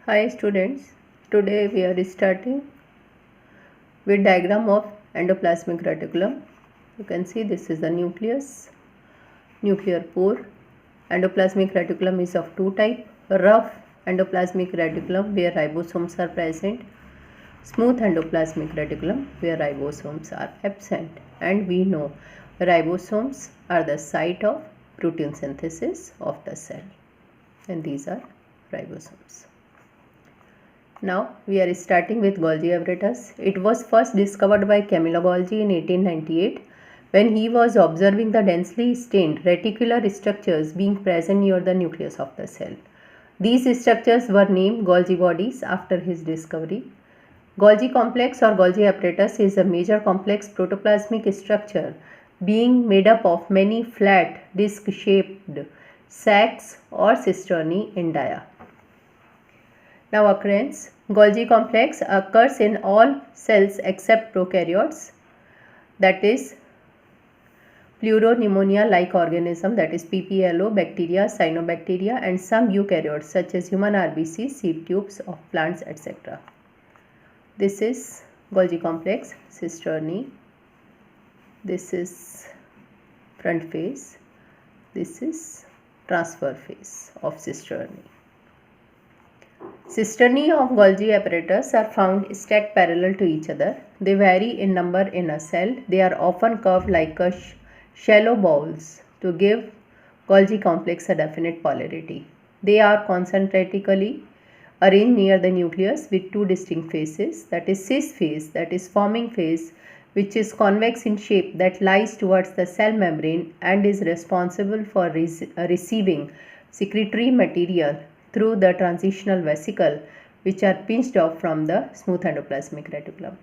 Hi students, today we are starting with diagram of endoplasmic reticulum. You can see this is the nucleus, nuclear pore. Endoplasmic reticulum is of two types: rough endoplasmic reticulum where ribosomes are present, smooth endoplasmic reticulum where ribosomes are absent. And we know ribosomes are the site of protein synthesis of the cell, and these are ribosomes. Now we are starting with Golgi apparatus. It was first discovered by Camillo Golgi in 1898 when he was observing the densely stained reticular structures being present near the nucleus of the cell. These structures were named Golgi bodies after his discovery. Golgi complex or Golgi apparatus is a major complex protoplasmic structure being made up of many flat disc-shaped sacs or cisternae in dia. Now occurrence. Golgi complex occurs in all cells except prokaryotes, that is pleuropneumonia-like organism, that is PPLO, bacteria, cyanobacteria, and some eukaryotes such as human RBC, seed tubes of plants, etc. This is Golgi complex, cisternae. This is front face. This is transfer face of cisternae. Cisternae of Golgi apparatus are found stacked parallel to each other. They vary in number in a cell. They are often curved like a shallow bowls to give Golgi complex a definite polarity. They are concentrically arranged near the nucleus with two distinct faces, that is cis phase, that is forming phase, which is convex in shape, that lies towards the cell membrane and is responsible for receiving secretory material through the transitional vesicle, which are pinched off from the smooth endoplasmic reticulum.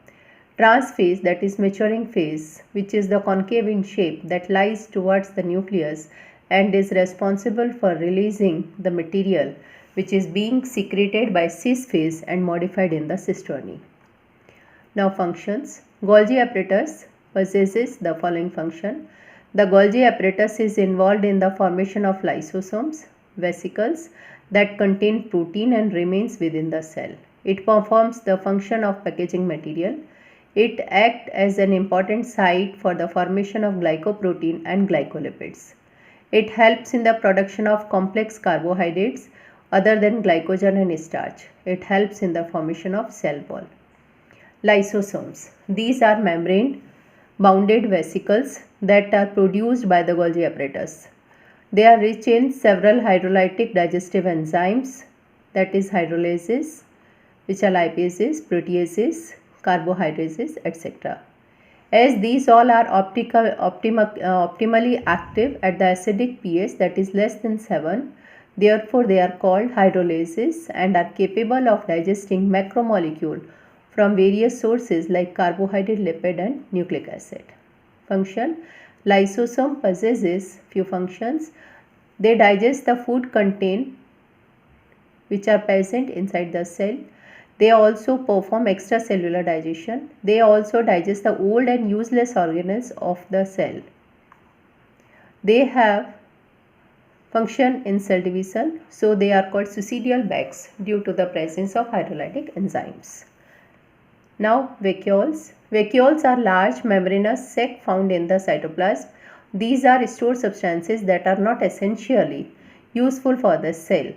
Trans phase, that is maturing phase, which is the concave in shape, that lies towards the nucleus and is responsible for releasing the material which is being secreted by cis phase and modified in the cisternae. Now functions. Golgi apparatus possesses the following function. The Golgi apparatus is involved in the formation of lysosomes, vesicles that contain protein and remains within the cell. It performs the function of packaging material. It acts as an important site for the formation of glycoprotein and glycolipids. It helps in the production of complex carbohydrates other than glycogen and starch. It helps in the formation of cell wall. Lysosomes. These are membrane bounded vesicles that are produced by the Golgi apparatus. They are rich in several hydrolytic digestive enzymes, that is hydrolases, which are lipases, proteases, carbohydrases, etc. As these all are optimally active at the acidic pH, that is less than 7, therefore they are called hydrolases and are capable of digesting macromolecule from various sources like carbohydrate, lipid, and nucleic acid. Function. Lysosome possesses few functions. They digest the food contained which are present inside the cell. They also perform extracellular digestion. They also digest the old and useless organelles of the cell. They have function in cell division, so they are called suicidal bags due to the presence of hydrolytic enzymes. Now vacuoles. Vacuoles are large membranous sacs found in the cytoplasm. These are stored substances that are not essentially useful for the cell.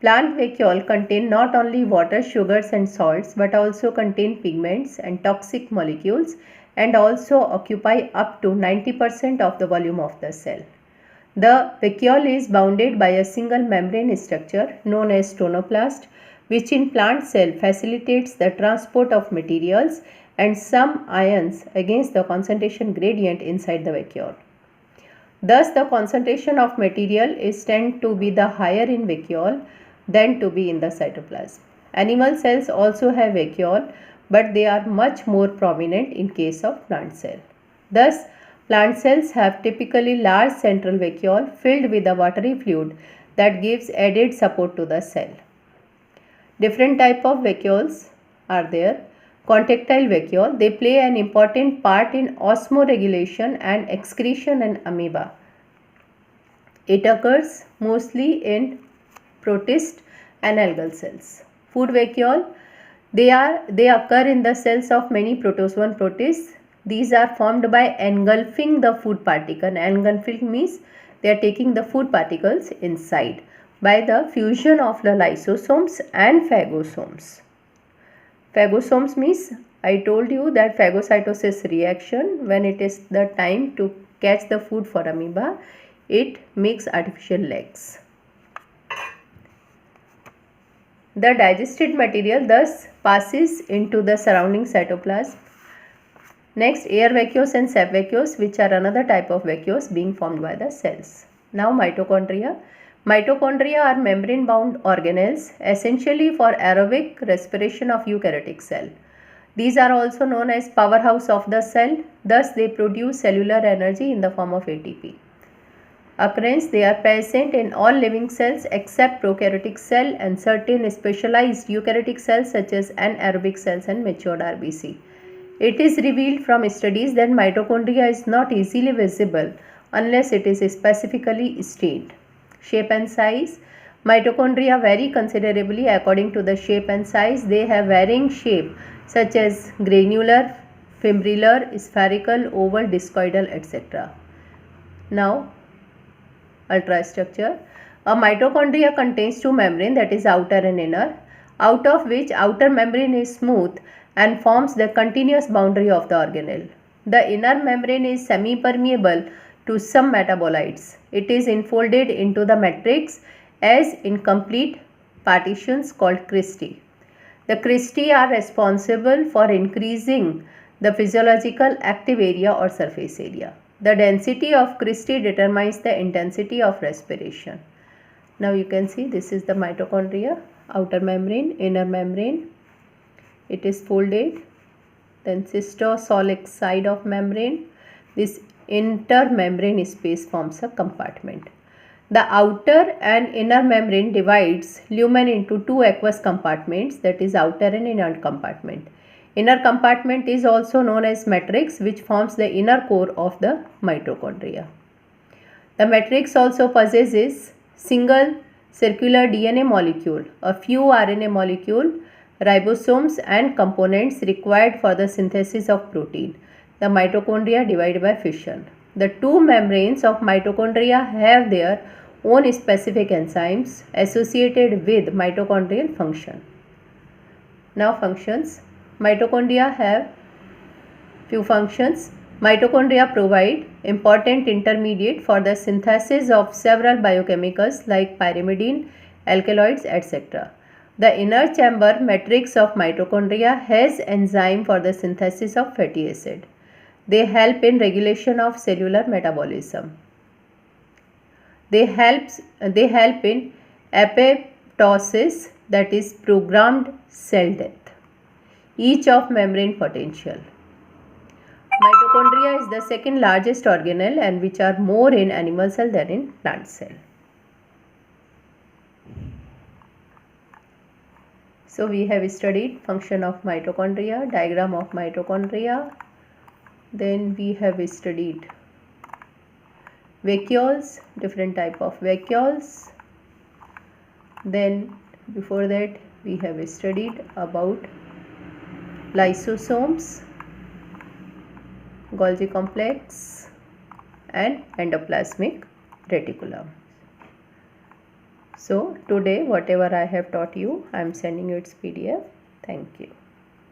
Plant vacuole contain not only water, sugars and salts but also contain pigments and toxic molecules and also occupy up to 90% of the volume of the cell. The vacuole is bounded by a single membrane structure known as tonoplast, which in plant cell facilitates the transport of materials and some ions against the concentration gradient inside the vacuole. Thus, the concentration of material is tend to be the higher in vacuole than to be in the cytoplasm. Animal cells also have vacuole, but they are much more prominent in case of plant cell. Thus, plant cells have typically large central vacuole filled with a watery fluid that gives added support to the cell. Different type of vacuoles are there. Contractile vacuole, they play an important part in osmoregulation and excretion in amoeba. It occurs mostly in protists and algal cells. Food vacuole, they occur in the cells of many protozoan protists. These are formed by engulfing the food particle. Engulfing means they are taking the food particles inside by the fusion of the lysosomes and phagosomes. Phagosomes means, I told you that phagocytosis reaction, when it is the time to catch the food for amoeba, it makes artificial legs. The digested material thus passes into the surrounding cytoplasm. Next, air vacuoles and sap vacuoles, which are another type of vacuoles being formed by the cells. Now, mitochondria. Mitochondria are membrane-bound organelles essentially for aerobic respiration of eukaryotic cell. These are also known as powerhouse of the cell, thus they produce cellular energy in the form of ATP. Occurrence, they are present in all living cells except prokaryotic cell and certain specialized eukaryotic cells such as anaerobic cells and matured RBC. It is revealed from studies that mitochondria is not easily visible unless it is specifically stained. Shape and size. Mitochondria vary considerably according to the shape and size. They have varying shape such as granular, fibrillar, spherical, oval, discoidal, etc. Now, ultrastructure. A mitochondria contains two membranes, that is outer and inner, out of which outer membrane is smooth and forms the continuous boundary of the organelle. The inner membrane is semi-permeable to some metabolites. It is enfolded into the matrix as incomplete partitions called cristae. The cristae are responsible for increasing the physiological active area or surface area. The density of cristae determines the intensity of respiration. Now you can see this is the mitochondria, outer membrane, inner membrane. It is folded. Then cytosolic side of membrane. This intermembrane space forms a compartment. The outer and inner membrane divides lumen into two aqueous compartments, that is outer and inner compartment. Inner compartment is also known as matrix, which forms the inner core of the mitochondria. The matrix also possesses single circular DNA molecule, a few RNA molecule, ribosomes and components required for the synthesis of protein. The mitochondria divide by fission. The two membranes of mitochondria have their own specific enzymes associated with mitochondrial function. Now functions. Mitochondria have few functions. Mitochondria provide important intermediate for the synthesis of several biochemicals like pyrimidine, alkaloids, etc. The inner chamber matrix of mitochondria has enzyme for the synthesis of fatty acid. They help in regulation of cellular metabolism. They help in apoptosis, that is programmed cell death. Each of membrane potential. Mitochondria is the second largest organelle and which are more in animal cell than in plant cell. So we have studied function of mitochondria, diagram of mitochondria. Then we have studied vacuoles, different type of vacuoles. Then before that we have studied about lysosomes, Golgi complex and endoplasmic reticulum. So today whatever I have taught you, I am sending you its PDF. Thank you.